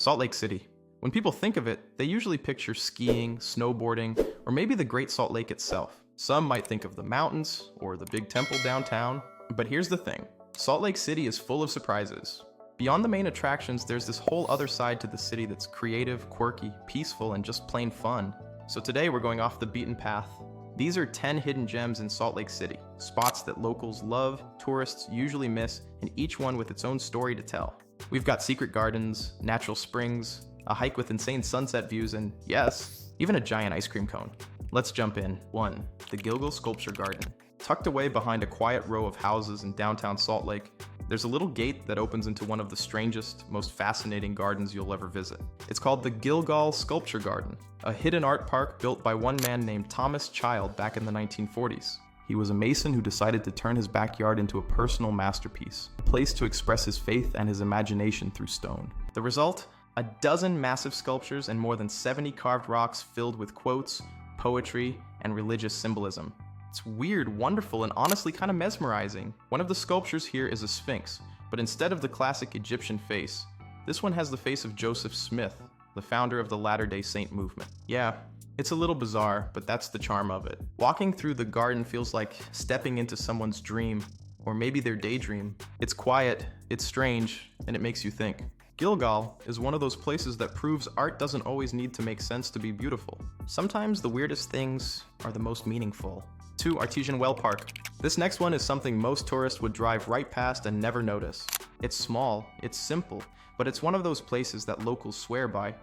Salt Lake City. When people think of it, they usually picture skiing, snowboarding, or maybe the Great Salt Lake itself. Some might think of the mountains or the big temple downtown. But here's the thing, Salt Lake City is full of surprises. Beyond the main attractions, there's this whole other side to the city that's creative, quirky, peaceful, and just plain fun. So today we're going off the beaten path. These are 10 hidden gems in Salt Lake City, spots that locals love, tourists usually miss, and each one with its own story to tell. We've got secret gardens, natural springs, a hike with insane sunset views, and yes, even a giant ice cream cone. Let's jump in. 1. The Gilgal Sculpture Garden. Tucked away behind a quiet row of houses in downtown Salt Lake, there's a little gate that opens into one of the strangest, most fascinating gardens you'll ever visit. It's called the Gilgal Sculpture Garden, a hidden art park built by one man named Thomas Child back in the 1940s. He was a mason who decided to turn his backyard into a personal masterpiece, a place to express his faith and his imagination through stone. The result? A dozen massive sculptures and more than 70 carved rocks filled with quotes, poetry, and religious symbolism. It's weird, wonderful, and honestly kind of mesmerizing. One of the sculptures here is a sphinx, but instead of the classic Egyptian face, this one has the face of Joseph Smith, the founder of the Latter-day Saint movement. Yeah, it's a little bizarre, but that's the charm of it. Walking through the garden feels like stepping into someone's dream, or maybe their daydream. It's quiet, it's strange, and it makes you think. Gilgal is one of those places that proves art doesn't always need to make sense to be beautiful. Sometimes the weirdest things are the most meaningful. 2. Artesian Well Park. This next one is something most tourists would drive right past and never notice. It's small, it's simple, but it's one of those places that locals swear by.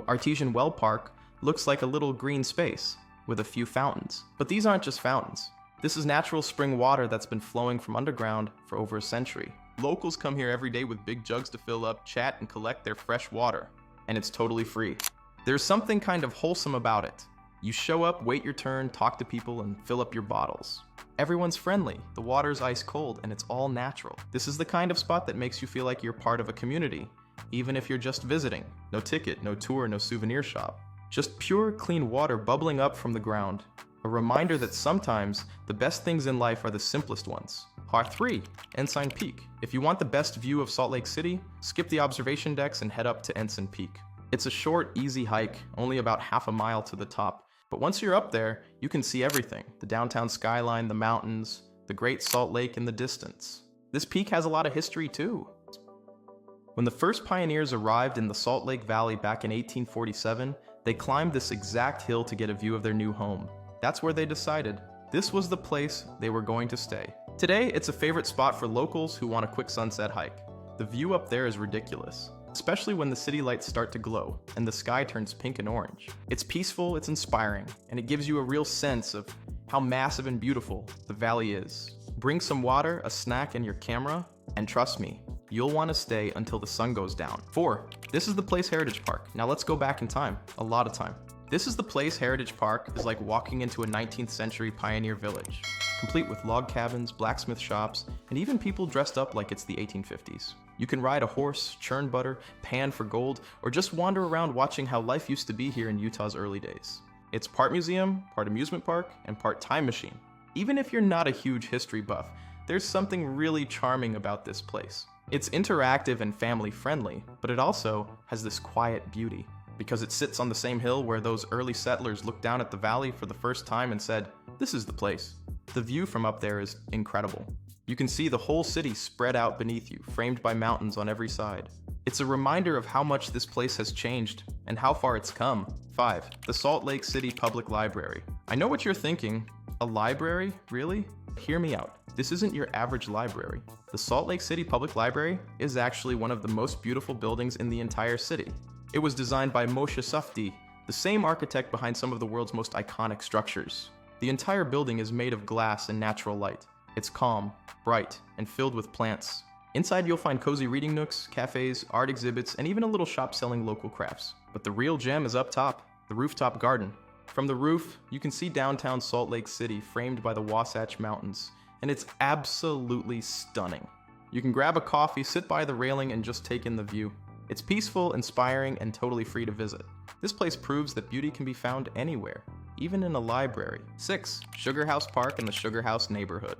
Artesian Well Park looks like a little green space with a few fountains. But these aren't just fountains. This is natural spring water that's been flowing from underground for over a century. Locals come here every day with big jugs to fill up, chat, and collect their fresh water. And it's totally free. There's something kind of wholesome about it. You show up, wait your turn, talk to people, and fill up your bottles. Everyone's friendly, the water's ice cold, and it's all natural. This is the kind of spot that makes you feel like you're part of a community, even if you're just visiting. No ticket, no tour, no souvenir shop. Just pure, clean water bubbling up from the ground. A reminder that sometimes the best things in life are the simplest ones. Part 3, Ensign Peak. If you want the best view of Salt Lake City, skip the observation decks and head up to Ensign Peak. It's a short, easy hike, only about half a mile to the top. But once you're up there, you can see everything. The downtown skyline, the mountains, the Great Salt Lake in the distance. This peak has a lot of history too. When the first pioneers arrived in the Salt Lake Valley back in 1847, they climbed this exact hill to get a view of their new home. That's where they decided this was the place they were going to stay. Today, it's a favorite spot for locals who want a quick sunset hike. The view up there is ridiculous, especially when the city lights start to glow and the sky turns pink and orange. It's peaceful, it's inspiring, and it gives you a real sense of how massive and beautiful the valley is. Bring some water, a snack, and your camera, and trust me, you'll want to stay until the sun goes down. 4. This is the Place Heritage Park. Now let's go back in time, a lot of time. This is the Place Heritage Park is like walking into a 19th century pioneer village, complete with log cabins, blacksmith shops, and even people dressed up like it's the 1850s. You can ride a horse, churn butter, pan for gold, or just wander around watching how life used to be here in Utah's early days. It's part museum, part amusement park, and part time machine. Even if you're not a huge history buff, there's something really charming about this place. It's interactive and family friendly, but it also has this quiet beauty, because it sits on the same hill where those early settlers looked down at the valley for the first time and said, "This is the place." The view from up there is incredible. You can see the whole city spread out beneath you, framed by mountains on every side. It's a reminder of how much this place has changed and how far it's come. 5. The Salt Lake City Public Library. I know what you're thinking. A library? Really? Hear me out. This isn't your average library. The Salt Lake City Public Library is actually one of the most beautiful buildings in the entire city. It was designed by Moshe Safdie, the same architect behind some of the world's most iconic structures. The entire building is made of glass and natural light. It's calm, bright, and filled with plants. Inside you'll find cozy reading nooks, cafes, art exhibits, and even a little shop selling local crafts. But the real gem is up top, the rooftop garden. From the roof, you can see downtown Salt Lake City framed by the Wasatch Mountains, and it's absolutely stunning. You can grab a coffee, sit by the railing, and just take in the view. It's peaceful, inspiring, and totally free to visit. This place proves that beauty can be found anywhere, even in a library. 6. Sugar House Park and the Sugar House neighborhood.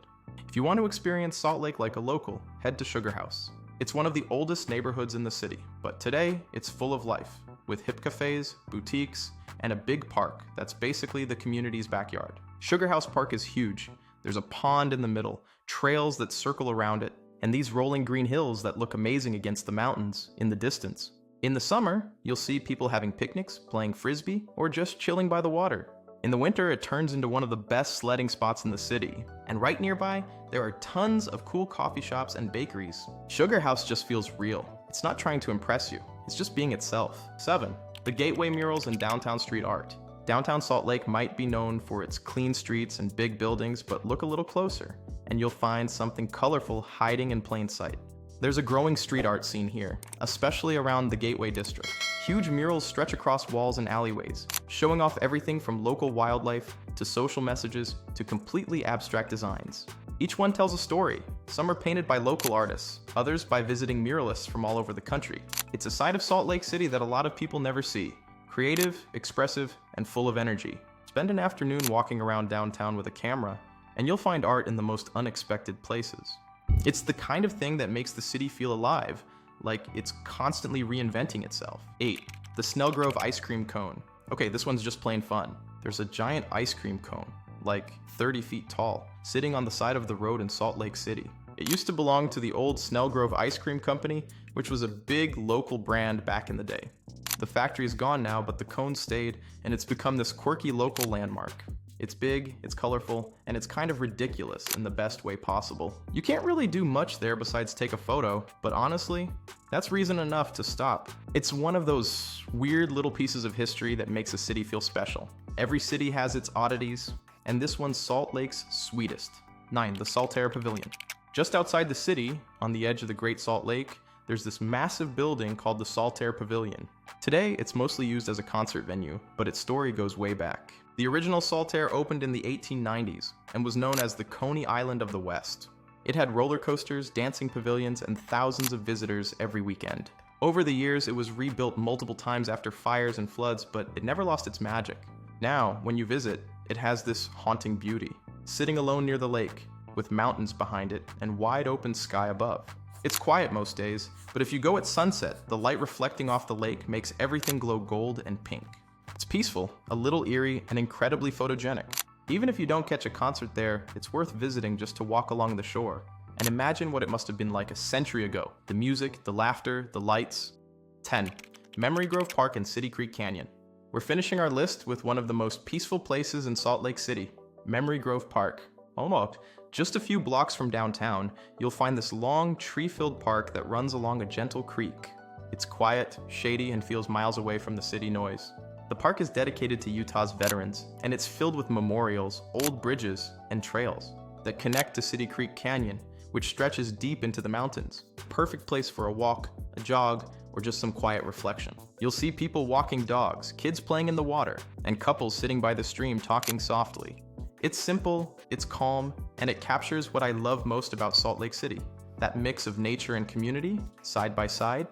If you want to experience Salt Lake like a local, head to Sugar House. It's one of the oldest neighborhoods in the city, but today it's full of life, with hip cafes, boutiques, and a big park that's basically the community's backyard. Sugar House Park is huge. There's a pond in the middle, trails that circle around it, and these rolling green hills that look amazing against the mountains in the distance. In the summer, you'll see people having picnics, playing frisbee, or just chilling by the water. In the winter, it turns into one of the best sledding spots in the city. And right nearby, there are tons of cool coffee shops and bakeries. Sugar House just feels real. It's not trying to impress you. It's just being itself. 7. The gateway murals and downtown street art. Downtown Salt Lake might be known for its clean streets and big buildings, but look a little closer, and you'll find something colorful hiding in plain sight. There's a growing street art scene here, especially around the Gateway District. Huge murals stretch across walls and alleyways, showing off everything from local wildlife to social messages to completely abstract designs. Each one tells a story. Some are painted by local artists, others by visiting muralists from all over the country. It's a side of Salt Lake City that a lot of people never see. Creative, expressive, and full of energy. Spend an afternoon walking around downtown with a camera, and you'll find art in the most unexpected places. It's the kind of thing that makes the city feel alive, like it's constantly reinventing itself. 8. The Snellgrove Ice Cream Cone. Okay, this one's just plain fun. There's a giant ice cream cone, like 30 feet tall, sitting on the side of the road in Salt Lake City. It used to belong to the old Snellgrove Ice Cream Company, which was a big local brand back in the day. The factory is gone now, but the cone stayed, and it's become this quirky local landmark. It's big, it's colorful, and it's kind of ridiculous in the best way possible. You can't really do much there besides take a photo, but honestly, that's reason enough to stop. It's one of those weird little pieces of history that makes a city feel special. Every city has its oddities, and this one's Salt Lake's sweetest. 9. The Saltaire Pavilion. Just outside the city, on the edge of the Great Salt Lake, there's this massive building called the Saltaire Pavilion. Today, it's mostly used as a concert venue, but its story goes way back. The original Saltaire opened in the 1890s and was known as the Coney Island of the West. It had roller coasters, dancing pavilions, and thousands of visitors every weekend. Over the years, it was rebuilt multiple times after fires and floods, but it never lost its magic. Now, when you visit, it has this haunting beauty, sitting alone near the lake, with mountains behind it and wide open sky above. It's quiet most days, but if you go at sunset, the light reflecting off the lake makes everything glow gold and pink. It's peaceful, a little eerie, and incredibly photogenic. Even if you don't catch a concert there, it's worth visiting just to walk along the shore. And imagine what it must have been like a century ago. The music, the laughter, the lights. 10. Memory Grove Park and City Creek Canyon. We're finishing our list with one of the most peaceful places in Salt Lake City, Memory Grove Park. Almost. Just a few blocks from downtown, you'll find this long, tree-filled park that runs along a gentle creek. It's quiet, shady, and feels miles away from the city noise. The park is dedicated to Utah's veterans, and it's filled with memorials, old bridges, and trails that connect to City Creek Canyon, which stretches deep into the mountains. Perfect place for a walk, a jog, or just some quiet reflection. You'll see people walking dogs, kids playing in the water, and couples sitting by the stream talking softly. It's simple, it's calm, and it captures what I love most about Salt Lake City. That mix of nature and community, side by side.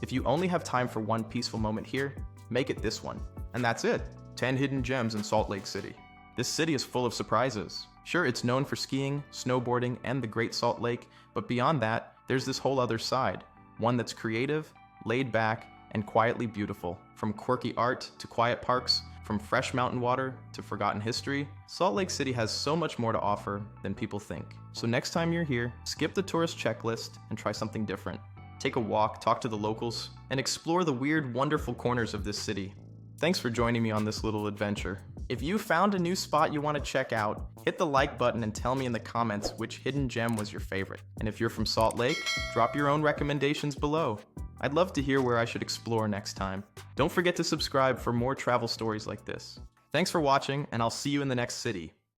If you only have time for one peaceful moment here, make it this one. And that's it. 10 hidden gems in Salt Lake City. This city is full of surprises. Sure, it's known for skiing, snowboarding, and the Great Salt Lake, but beyond that, there's this whole other side. One that's creative, laid back, and quietly beautiful. From quirky art to quiet parks, from fresh mountain water to forgotten history, Salt Lake City has so much more to offer than people think. So next time you're here, skip the tourist checklist and try something different. Take a walk, talk to the locals, and explore the weird, wonderful corners of this city. Thanks for joining me on this little adventure. If you found a new spot you want to check out, hit the like button and tell me in the comments which hidden gem was your favorite. And if you're from Salt Lake, drop your own recommendations below. I'd love to hear where I should explore next time. Don't forget to subscribe for more travel stories like this. Thanks for watching, and I'll see you in the next city.